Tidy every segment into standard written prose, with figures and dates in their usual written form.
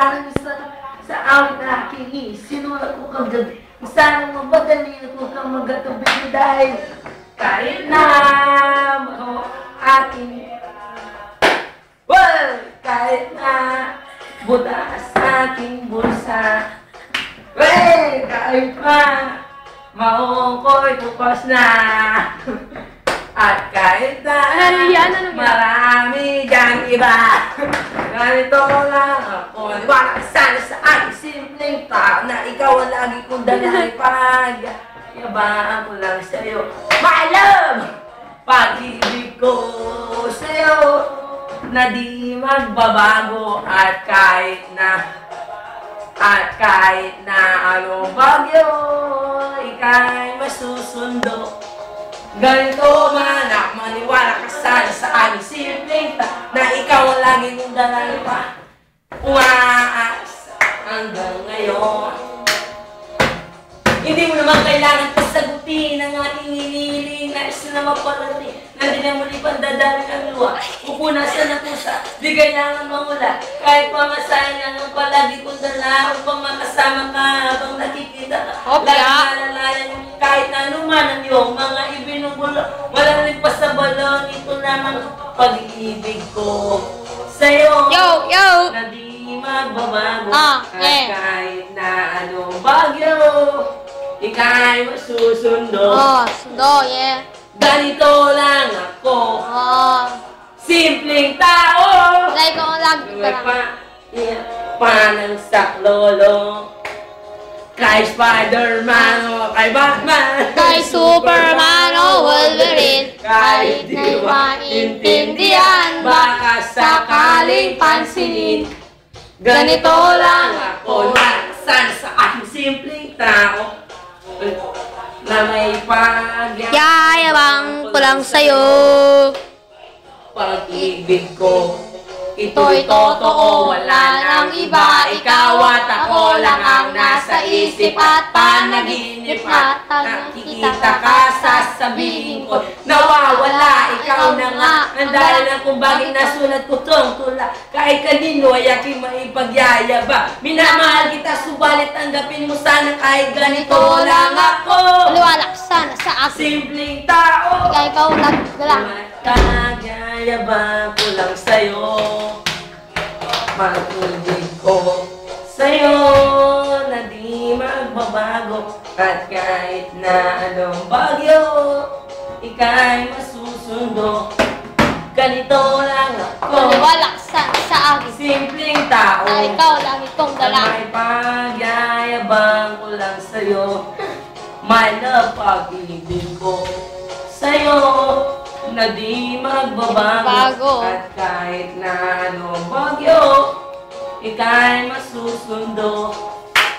Parang sa awit na aking sinulat ko kagabi. Sana mapadali ko kang magkatubig dahil kahit na aking kahit na butas aking bulsa, kahit pa maong ko'y bukas na, at kahit na marami diyang iba, ganito lang ako. Wala sana sa aking simpleng tao na ikaw ang lagi kong dalalipag. Yabaan ko lang sa'yo, my love! Pag-ibig ko sa'yo na di magbabago at kahit na anong bagyo, ika'y masusundo. Ganito man ako, maniwala ka sana sa aking simpleng na ikaw ang lagi kong dalalipag. Umaas hanggang ngayon. Hindi mo naman kailangan pasagutin ang aking iniling na isa na mapalati. Nandun na muli pandadami ng luha. Pupunasan na pusa, di kailangan mangula. Kahit pamasahin lang ang palagi kong dala upang makasama ka habang nakikita ka. Lagi nalalayan yung kahit na anuman ang iyong mga ibinubulo. Walang ligpas sa balon, ito lamang pag-ibig ko sa'yo. Na di magbabago. At kahit na anong bagyo, ika'y masusundo. Ganito lang ako. Simpleng tao. Like ko ang lagi Panang saklolo. Kay Spider-Man o kay Batman. Kay Superman o Wolverine. Kahit di maintindihan, baka sakaling pansinin. Ganito lang ako. San sa aking simpleng tao na may pagyayabang ko lang sa'yo. Pag-ibig ko, ito'y totoo, wala nang iba. Ikaw at ako lang ang nasa isip at panaginip. At nakikita ka, sasabihin ko, nawawala, ikaw na nga. Ang dahilan kung bakit nasulat ko tong tula. Kahit kanino ay aking maipagyayaba. Minamahal kita, subalit tanggapin mo sana kahit ganito lang ako. Liwala sana sa akin. Simpleng tao. Ikaw lang. Magyayabang ko lang sa'yo. Pag-ibig ko sa'yo na di magbabago. At kahit na anong bagyo, ika'y masusundo. Ganito lang ako. Maniwala sa akin. Simpleng tao. Na ikaw lagi kong dalangin. May pagyayabang ko lang sa'yo. My love, pag-ibig ko sa'yo na di magbabago. At kahit na anong bagyo, ika'y masusundo.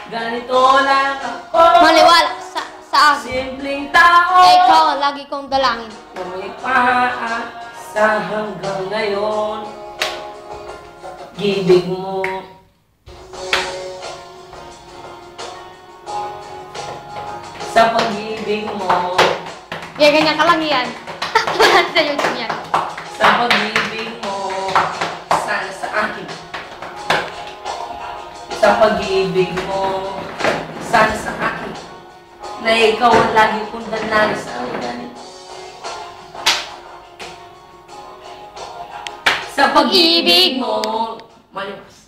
Ganito lang ako. Maniwala sa akin. Simpleng tao. Na ikaw lagi kong dalangin. Na may paasa hanggang ngayon. Gibig mo. Sa pag-ibig mo. Ganyan ka lang yan. Wala sa YouTube yan. Sa pag-ibig mo, sana sa akin. Sa pag-ibig mo, sana sa akin. Na ikaw ang lagi kong danali sa akin. Sa pag-ibig mo, malipas.